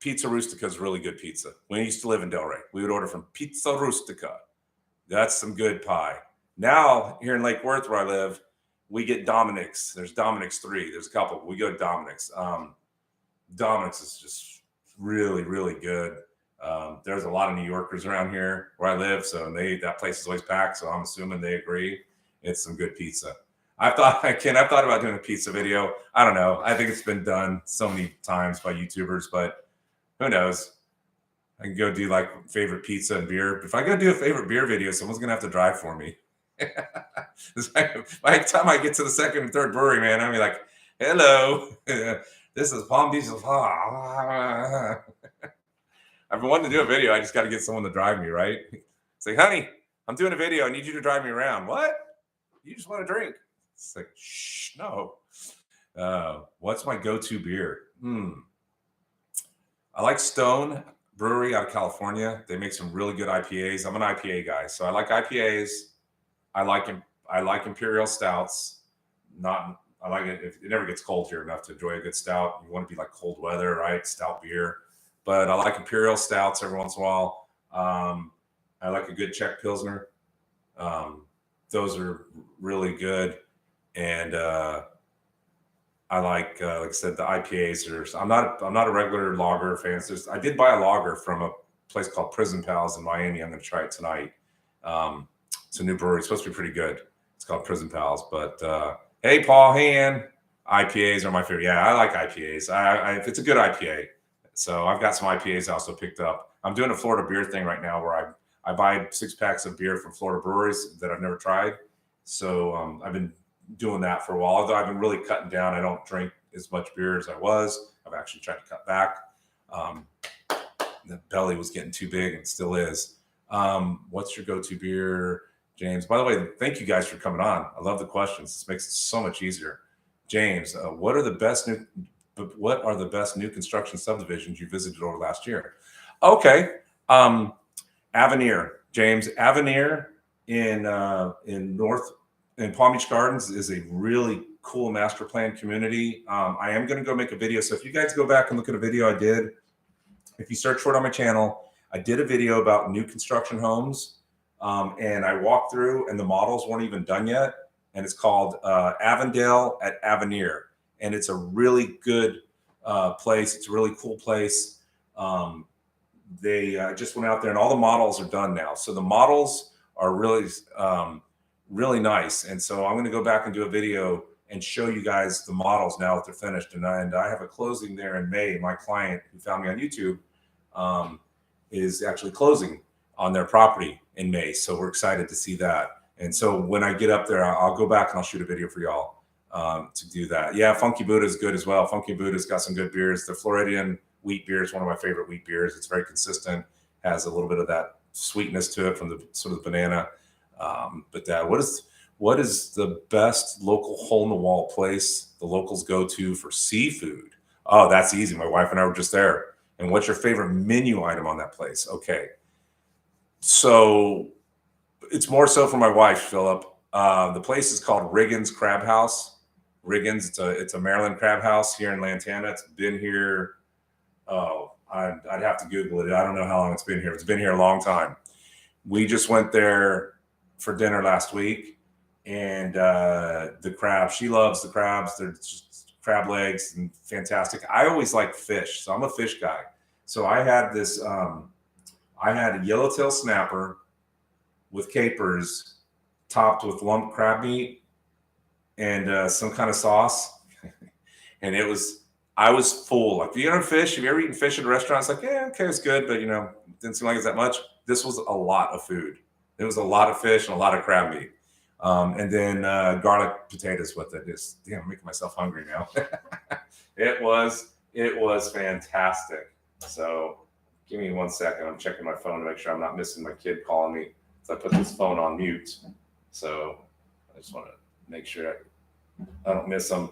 Pizza Rustica is really good pizza. When I used to live in Delray, we would order from Pizza Rustica. That's some good pie. Now, here in Lake Worth, where I live, we get Dominic's. There's Dominic's 3. There's a couple. We go to Dominic's. Dominic's is just really, really good. There's a lot of New Yorkers around here where I live, so that place is always packed. So I'm assuming they agree. It's some good pizza. I've thought about doing a pizza video. I don't know. I think it's been done so many times by YouTubers, but who knows? I can go do like favorite pizza and beer. If I go do a favorite beer video, someone's gonna have to drive for me. By the time I get to the second and third brewery, man, I'll be like, "Hello, this is Palm Beaches." I've been wanting to do a video. I just got to get someone to drive me, right? Say, "Honey, I'm doing a video. I need you to drive me around." What? You just want to drink? It's like, shh, no. What's my go-to beer? I like Stone Brewery out of California. They make some really good IPAs. I'm an IPA guy, so I like IPAs. I like Imperial Stouts. I like it if it never gets cold here enough to enjoy a good stout. You want to be like cold weather, right? Stout beer. But I like Imperial Stouts every once in a while. I like a good Czech Pilsner. Those are really good. And I like I said, the IPAs I'm not a regular lager fan. I did buy a lager from a place called Prison Pals in Miami. I'm going to try it tonight. It's a new brewery. It's supposed to be pretty good. It's called Prison Pals. But hey, Paul, hey, Ann. IPAs are my favorite. Yeah, I like IPAs. If it's a good IPA. So I've got some IPAs I also picked up. I'm doing a Florida beer thing right now where I buy 6 packs of beer from Florida breweries that I've never tried. So I've been doing that for a while. Although I've been really cutting down. I don't drink as much beer as I was. I've actually tried to cut back. The belly was getting too big and still is. What's your go-to beer, James? By the way, thank you guys for coming on. I love the questions. This makes it so much easier. James, what are the best new construction subdivisions you visited over last year? Okay. Avenir, James. Avenir in Palm Beach Gardens is a really cool master plan community. I am going to go make a video. So if you guys go back and look at a video I did, if you search for it on my channel, I did a video about new construction homes. And I walked through and the models weren't even done yet. And it's called Avondale at Avenir. And it's a really good place. It's a really cool place. They just went out there and all the models are done now. So the models are really, really nice. And so I'm going to go back and do a video and show you guys the models now that they're finished. And I have a closing there in May. My client who found me on YouTube is actually closing on their property in May. So we're excited to see that. And so when I get up there, I'll go back and I'll shoot a video for y'all to do that. Yeah, Funky Buddha is good as well. Funky Buddha's got some good beers. The Floridian wheat beer is one of my favorite wheat beers. It's very consistent, has a little bit of that sweetness to it from the sort of banana. But what is the best local hole in the wall place the locals go to for seafood? Oh, that's easy. My wife and I were just there. And what's your favorite menu item on that place? Okay. So it's more so for my wife, Philip. The place is called Riggins Crab House. Riggins, it's a Maryland crab house here in Lantana. It's been here. Oh, I'd have to Google it. I don't know how long it's been here. It's been here a long time. We just went there for dinner last week, and the crab. She loves the crabs. They're just crab legs and fantastic. I always like fish, so I'm a fish guy. So I had this. I had a yellowtail snapper with capers, topped with lump crab meat and some kind of sauce, and I was full. Like, if you ever fish, have you ever eaten fish at a restaurant? It's like, yeah, okay, it's good, but didn't seem like it's that much. This was a lot of food. It was a lot of fish and a lot of crab meat. And then garlic potatoes with it. I'm making myself hungry now. It was fantastic. So give me 1 second. I'm checking my phone to make sure I'm not missing my kid calling me. So I put this phone on mute. So I just want to make sure I don't miss them.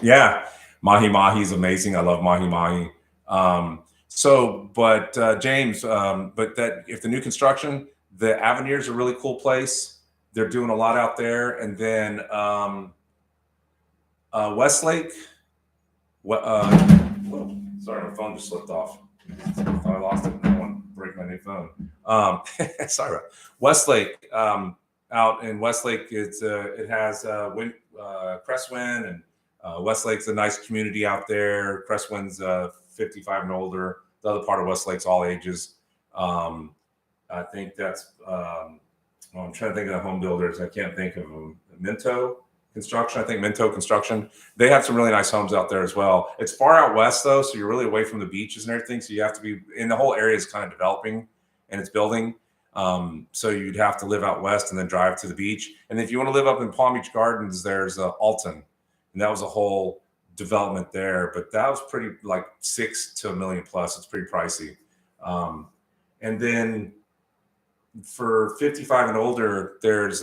Yeah, mahi mahi is amazing. I love mahi mahi. James, but that if the new construction, the Avenir is a really cool place. They're doing a lot out there. And then Westlake. Sorry, my phone just slipped off. I thought I lost it. I don't want to break my new phone. Sorry about it. Westlake. Out in Westlake, it has Crestwind, and Westlake's a nice community out there. Crestwind's 55 and older. The other part of Westlake's all ages. I think that's. I'm trying to think of the home builders. I can't think of them. Minto Construction. I think Minto Construction. They have some really nice homes out there as well. It's far out west though, so you're really away from the beaches and everything. So you have to be. And the whole area is kind of developing and it's building. So you'd have to live out west and then drive to the beach. And if you want to live up in Palm Beach Gardens, there's Alton, and that was a whole development there. But that was pretty like $6 to $1 million plus. It's pretty pricey. And then for 55 and older, there's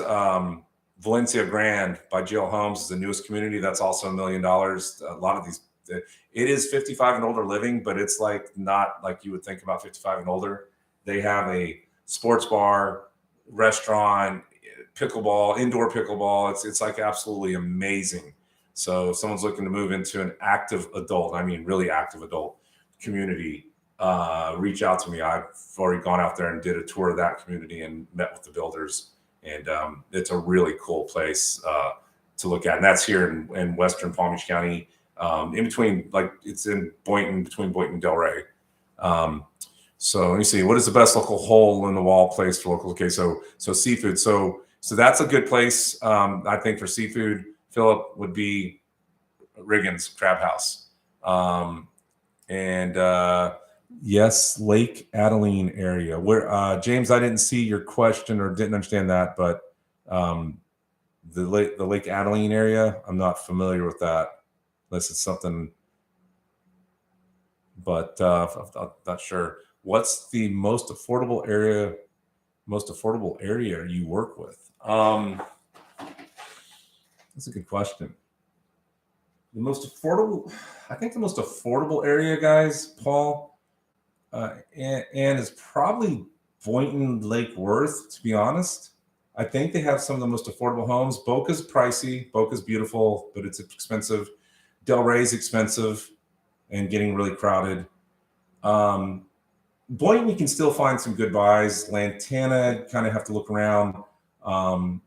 Valencia Grand by GL Homes is the newest community. That's also $1 million. A lot of these, it is 55 and older living, but it's like not like you would think about 55 and older. They have a sports bar, restaurant, pickleball, indoor pickleball. It's like absolutely amazing. So if someone's looking to move into an active adult, I mean really active adult community, reach out to me. I've already gone out there and did a tour of that community and met with the builders. And it's a really cool place to look at. And that's here in Western Palm Beach County, in between, like it's in Boynton, between Boynton and Delray. So let me see, what is the best local hole in the wall place for locals? Okay, so seafood. So that's a good place. I think for seafood, Philip, would be Riggins Crab House. Yes, Lake Adeline area. Where James, I didn't see your question or didn't understand that, but the Lake Adeline area, I'm not familiar with that, unless it's something. But I'm not sure. What's the most affordable area you work with? That's a good question. The most affordable, I think the most affordable area, guys, Paul, and is probably Boynton Lake Worth, to be honest. I think they have some of the most affordable homes. Boca's pricey. Boca's beautiful, but it's expensive. Delray's expensive and getting really crowded. Boynton, you can still find some good buys. Lantana, kind of have to look around.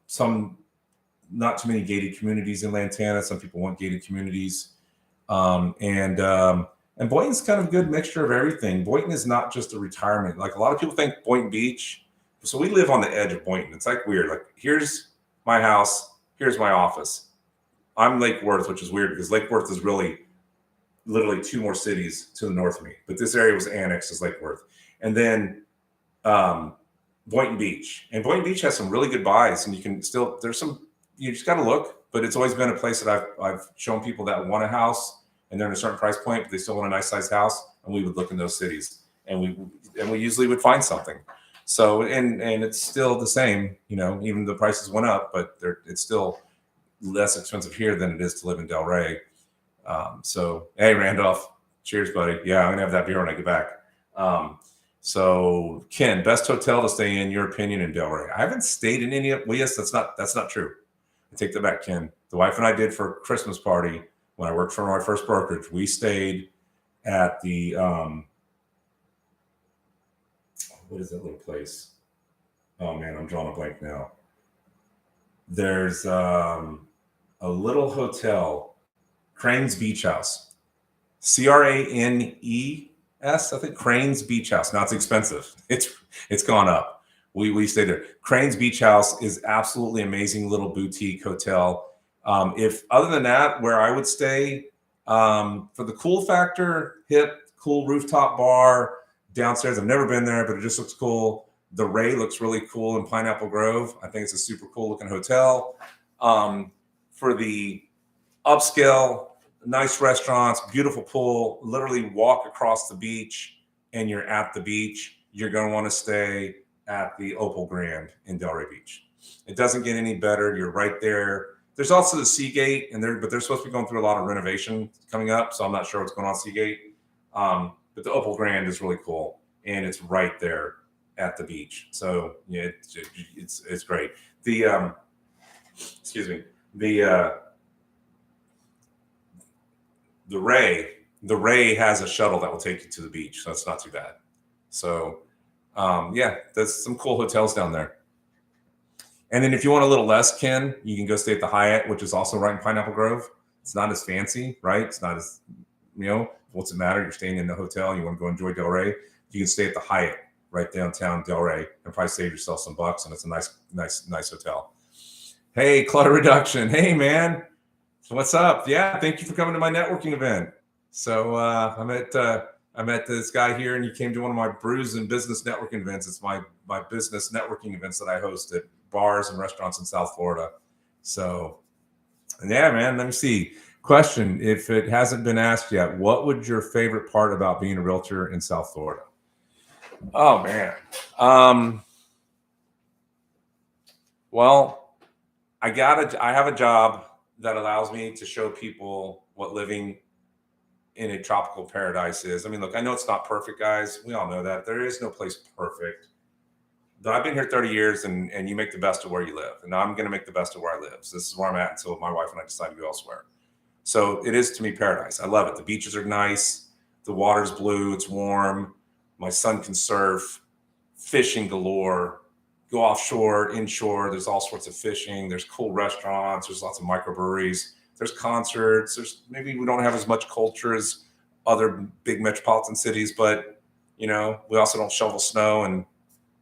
Some, not too many gated communities in Lantana. Some people want gated communities. And Boynton's kind of a good mixture of everything. Boynton is not just a retirement. Like a lot of people think Boynton Beach. So we live on the edge of Boynton. It's like weird. Like here's my house. Here's my office. I'm Lake Worth, which is weird because Lake Worth is really literally 2 more cities to the north of me. But this area was annexed as Lake Worth. And then Boynton Beach. And Boynton Beach has some really good buys. And you can still, there's some, you just got to look. But it's always been a place that I've shown people that want a house and they're in a certain price point, but they still want a nice sized house. And we would look in those cities. and we usually would find something. So and it's still the same, even the prices went up, but it's still less expensive here than it is to live in Delray. So hey, Randolph, cheers, buddy. Yeah, I'm gonna have that beer when I get back. So Ken, best hotel to stay in, your opinion, in Delray? I haven't stayed in any. Well, yes, that's not true. I take that back, Ken. The wife and I did for a Christmas party when I worked for my first brokerage. We stayed at the what is that little place? Oh man, I'm drawing a blank now. There's a little hotel, Crane's Beach House, Cranes. I think Crane's Beach House. Now it's expensive. It's gone up. We stayed there. Crane's Beach House is absolutely amazing little boutique hotel. If other than that, where I would stay for the cool factor, hip, cool rooftop bar downstairs. I've never been there, but it just looks cool. The Ray looks really cool in Pineapple Grove. I think it's a super cool looking hotel. For the upscale, nice restaurants, beautiful pool, literally walk across the beach and you're at the beach. You're going to want to stay at the Opal Grand in Delray Beach. It doesn't get any better. You're right there. There's also the Seagate, but they're supposed to be going through a lot of renovation coming up, so I'm not sure what's going on Seagate. But the Opal Grand is really cool, and it's right there at the beach. So yeah, it's great. The excuse me, the Ray has a shuttle that will take you to the beach, so it's not too bad. So yeah, there's some cool hotels down there. And then if you want a little less, Ken, you can go stay at the Hyatt, which is also right in Pineapple Grove. It's not as fancy, right? It's not as, what's it matter? You're staying in the hotel and you want to go enjoy Delray. You can stay at the Hyatt right downtown Delray and probably save yourself some bucks. And it's a nice hotel. Hey, clutter reduction. Hey, man. So what's up? Yeah, thank you for coming to my networking event. So I met this guy here, and he came to one of my brews and business networking events. It's my business networking events that I host at bars and restaurants in South Florida. So yeah, man, let me see. Question, if it hasn't been asked yet, what would your favorite part about being a realtor in South Florida? Oh, man. Well, I have a job that allows me to show people what living in a tropical paradise is. I mean, look, I know it's not perfect, guys. We all know that. There is no place perfect. But I've been here 30 years, and you make the best of where you live. And I'm going to make the best of where I live. So this is where I'm at until my wife and I decide to go elsewhere. So it is, to me, paradise. I love it. The beaches are nice. The water's blue. It's warm. My son can surf. Fishing galore. Go offshore, inshore. There's all sorts of fishing. There's cool restaurants. There's lots of microbreweries. There's concerts. Maybe we don't have as much culture as other big metropolitan cities, but we also don't shovel snow, and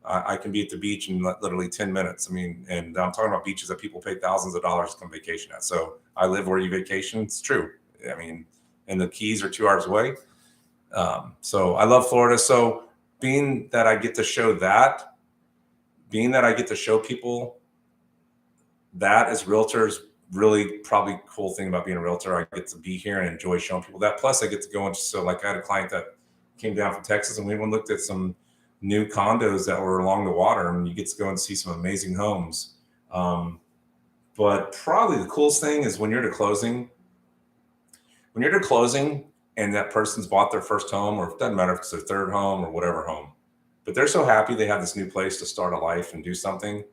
I can be at the beach in literally 10 minutes. I mean, and I'm talking about beaches that people pay thousands of dollars to come vacation at. So I live where you vacation. It's true. I mean, and the Keys are 2 hours away. So I love Florida. So being that I get to show people that as realtors, really probably cool thing about being a realtor. I get to be here and enjoy showing people that. Plus I get to go and I had a client that came down from Texas, and we went and looked at some new condos that were along the water, and you get to go and see some amazing homes. But probably the coolest thing is when you're to closing and that person's bought their first home, or it doesn't matter if it's their third home or whatever home, but they're so happy they have this new place to start a life and do something.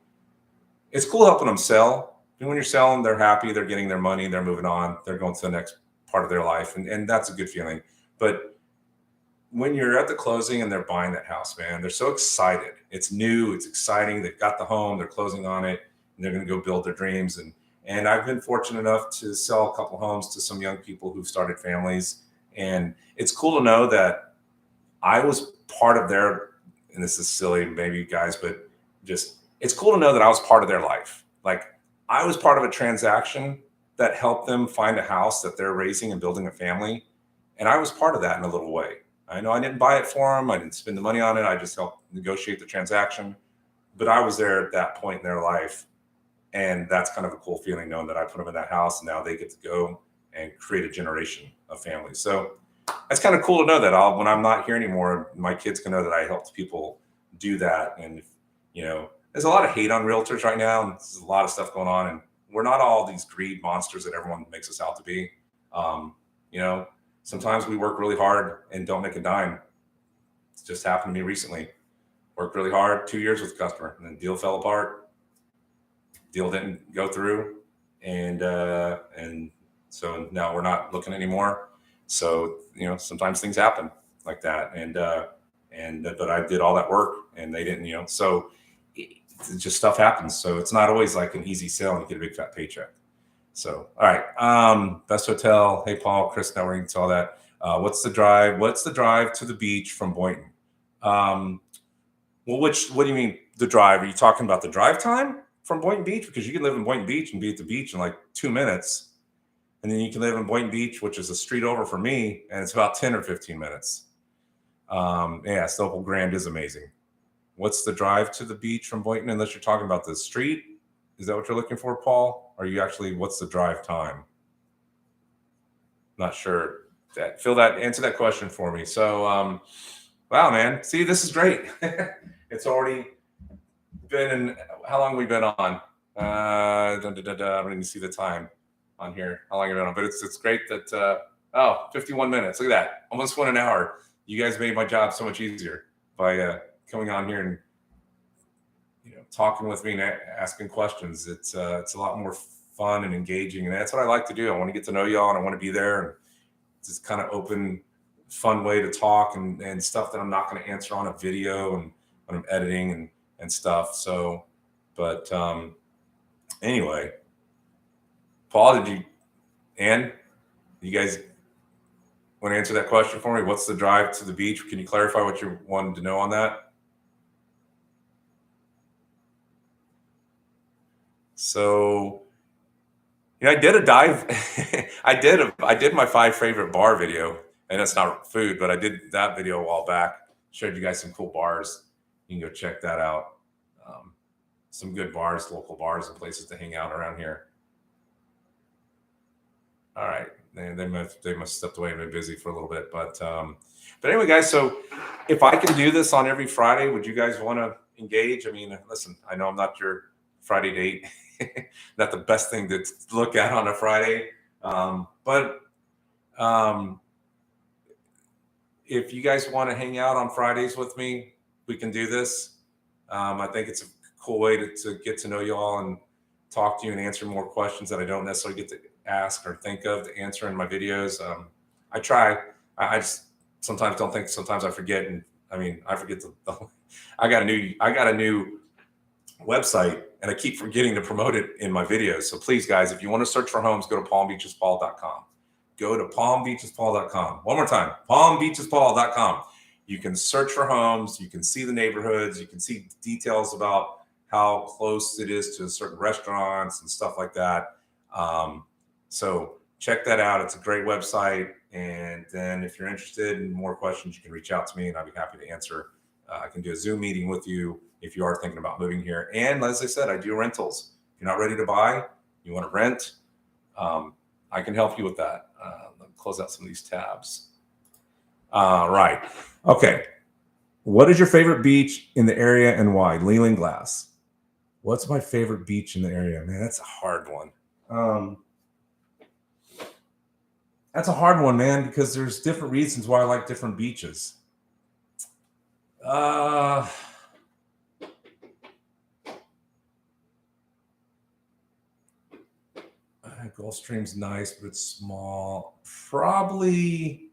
It's cool helping them sell. And when you're selling, they're happy, they're getting their money, they're moving on, they're going to the next part of their life. And that's a good feeling. But when you're at the closing and they're buying that house, man, they're so excited. It's new, it's exciting. They've got the home, they're closing on it, and they're going to go build their dreams. And I've been fortunate enough to sell a couple homes to some young people who've started families. And it's cool to know that I was part of their, and this is silly, maybe guys, but just, it's cool to know that I was part of their life. Like I was part of a transaction that helped them find a house that they're raising and building a family. And I was part of that in a little way. I know I didn't buy it for them. I didn't spend the money on it. I just helped negotiate the transaction. But I was there at that point in their life. And that's kind of a cool feeling, knowing that I put them in that house and now they get to go and create a generation of families. So that's kind of cool to know that when I'm not here anymore, my kids can know that I helped people do that. And, there's a lot of hate on realtors right now. And there's a lot of stuff going on. And we're not all these greed monsters that everyone makes us out to be. Sometimes we work really hard and don't make a dime. It's just happened to me recently. Worked really hard, 2 years with a customer, and then deal fell apart. Deal didn't go through. And so now we're not looking anymore. So, sometimes things happen like that. But I did all that work and they didn't, so it just stuff happens. So it's not always like an easy sale and you get a big fat paycheck. So, all right. Best hotel. Hey, Paul, Chris, networking, all that. What's the drive? What's the drive to the beach from Boynton? Well, what do you mean the drive? Are you talking about the drive time from Boynton Beach? Because you can live in Boynton Beach and be at the beach in like 2 minutes. And then you can live in Boynton Beach, which is a street over for me, and it's about 10 or 15 minutes. Stokel Grand is amazing. What's the drive to the beach from Boynton? Unless you're talking about the street. Is that what you're looking for, Paul? Or are you actually, what's the drive time? Not sure. Answer that question for me. So, wow, man. See, this is great. It's already been how long have we been on? I don't even see the time on here. How long have we been on? But it's great that 51 minutes. Look at that. Almost 1 hour. You guys made my job so much easier by coming on here and talking with me and asking questions. It's a lot more fun and engaging, and that's what I like to do. I want to get to know y'all, and I want to be there, and just kind of open, fun way to talk and stuff that I'm not going to answer on a video and when I'm editing and stuff. So, but anyway, Paul, you guys want to answer that question for me? What's the drive to the beach? Can you clarify what you wanted to know on that? So, I did a dive. I did my 5 favorite bar video, and that's not food, but I did that video a while back. Showed you guys some cool bars. You can go check that out. Some good bars, local bars, and places to hang out around here. All right, they must have stepped away and been busy for a little bit, but anyway, guys. So if I can do this on every Friday, would you guys want to engage? I mean, listen, I know I'm not your Friday date. Not the best thing to look at on a Friday. But if you guys want to hang out on Fridays with me, we can do this. I think it's a cool way to get to know you all and talk to you and answer more questions that I don't necessarily get to ask or think of to answer in my videos. I try. I just sometimes don't think. Sometimes I forget. And I forget I got a new website, and I keep forgetting to promote it in my videos. So please, guys, if you want to search for homes, go to palmbeachespaul.com. Go to palmbeachespaul.com. One more time, palmbeachespaul.com. You can search for homes. You can see the neighborhoods. You can see details about how close it is to certain restaurants and stuff like that. So check that out. It's a great website. And then if you're interested in more questions, you can reach out to me, and I'd be happy to answer. I can do a Zoom meeting with you if you are thinking about moving here. And as I said, I do rentals. If you're not ready to buy, you want to rent, I can help you with that. Let me close out some of these tabs. Right. Okay. What is your favorite beach in the area and why? Leland Glass. What's my favorite beach in the area? Man, that's a hard one. That's a hard one, man, because there's different reasons why I like different beaches. Gulfstream's nice, but it's small. Probably.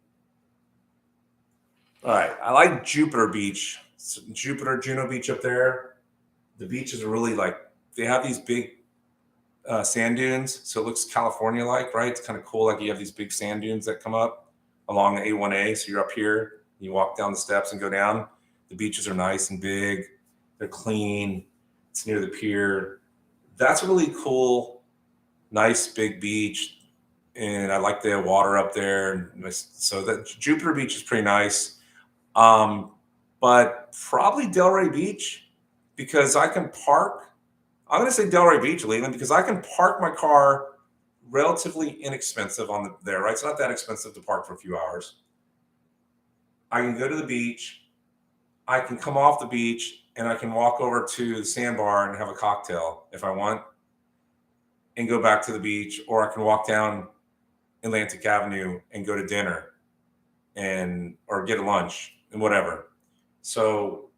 All right. I like Jupiter Beach. Juno Beach up there. The beaches are really they have these big sand dunes. So it looks California-like, right? It's kind of cool. Like you have these big sand dunes that come up along the A1A. So you're up here, you walk down the steps and go down. The beaches are nice and big. They're clean. It's near the pier. That's really cool. Nice big beach, and I like the water up there. So that Jupiter Beach is pretty nice, but probably Delray Beach, because I can park. I'm going to say Delray Beach, Leland, because I can park my car relatively inexpensive there. Right, it's not that expensive to park for a few hours. I can go to the beach. I can come off the beach and I can walk over to the sandbar and have a cocktail if I want and go back to the beach, or I can walk down Atlantic Avenue and go to dinner or get a lunch and whatever. So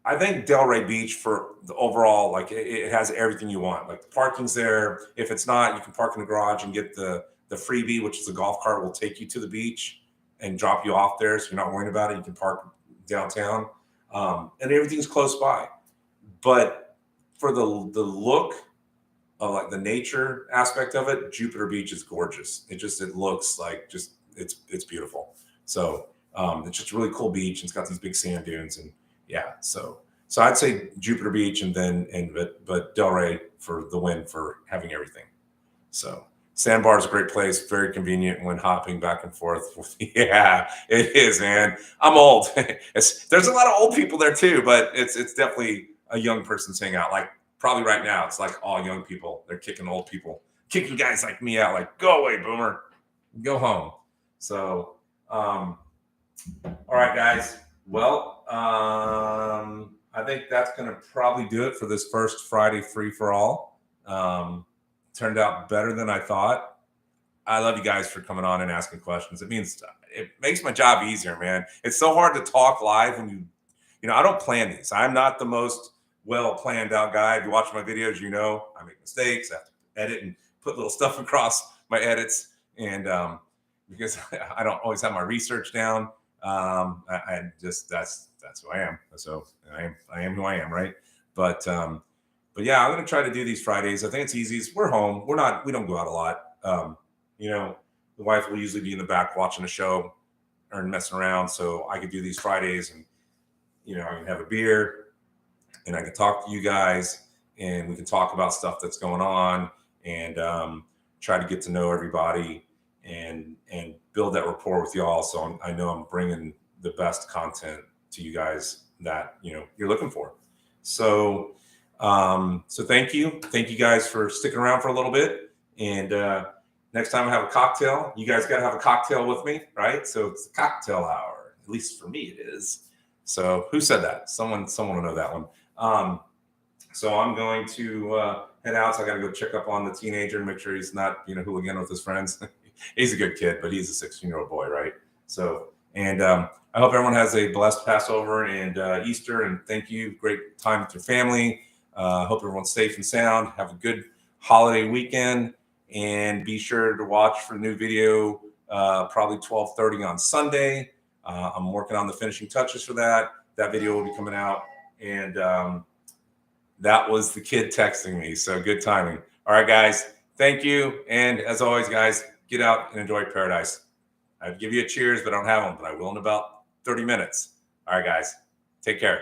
I think Delray Beach for the overall, like it has everything you want. Like the parking's there. If it's not, you can park in the garage and get the freebie, which is a golf cart will take you to the beach and drop you off there. So you're not worrying about it. You can park downtown. And everything's close by. But for the look of like the nature aspect of it, Jupiter Beach is gorgeous. It looks like it's beautiful. So it's just a really cool beach. It's got these big sand dunes and yeah. So I'd say Jupiter Beach but Delray for the win for having everything. So Sandbar is a great place, very convenient when hopping back and forth. Yeah, it is, man. I'm old. There's a lot of old people there too, but it's definitely a young person's hangout. Like probably right now, it's like all young people. They're kicking old people, kicking guys like me out. Like, go away, boomer, go home. So, all right, guys. Well, I think that's going to probably do it for this first Friday free for all. Turned out better than I thought. I love you guys for coming on and asking questions. It makes my job easier, man. It's so hard to talk live when I don't plan these. I'm not the most well planned out guy. If you watch my videos, I make mistakes. I have to edit and put little stuff across my edits, and because I don't always have my research down. That's who I am. So I am who I am, right? But yeah, I'm going to try to do these Fridays. I think it's easy. We're home. We don't go out a lot. The wife will usually be in the back watching a show or messing around. So I could do these Fridays and, I can have a beer and I can talk to you guys and we can talk about stuff that's going on and try to get to know everybody and build that rapport with y'all. So I know I'm bringing the best content to you guys that, you're looking for. So thank you. Thank you guys for sticking around for a little bit. And next time I have a cocktail, you guys got to have a cocktail with me, right? So it's a cocktail hour. At least for me, it is. So who said that? Someone will know that one. So I'm going to head out. So I got to go check up on the teenager and make sure he's not, hooligan with his friends. He's a good kid, but he's a 16-year-old boy, right? So, and I hope everyone has a blessed Passover and Easter. And thank you. Great time with your family. Hope everyone's safe and sound. Have a good holiday weekend. And be sure to watch for the new video, probably 12:30 on Sunday. I'm working on the finishing touches for that. That video will be coming out. And that was the kid texting me. So good timing. All right, guys. Thank you. And as always, guys, get out and enjoy paradise. I'd give you a cheers, but I don't have one, but I will in about 30 minutes. All right, guys. Take care.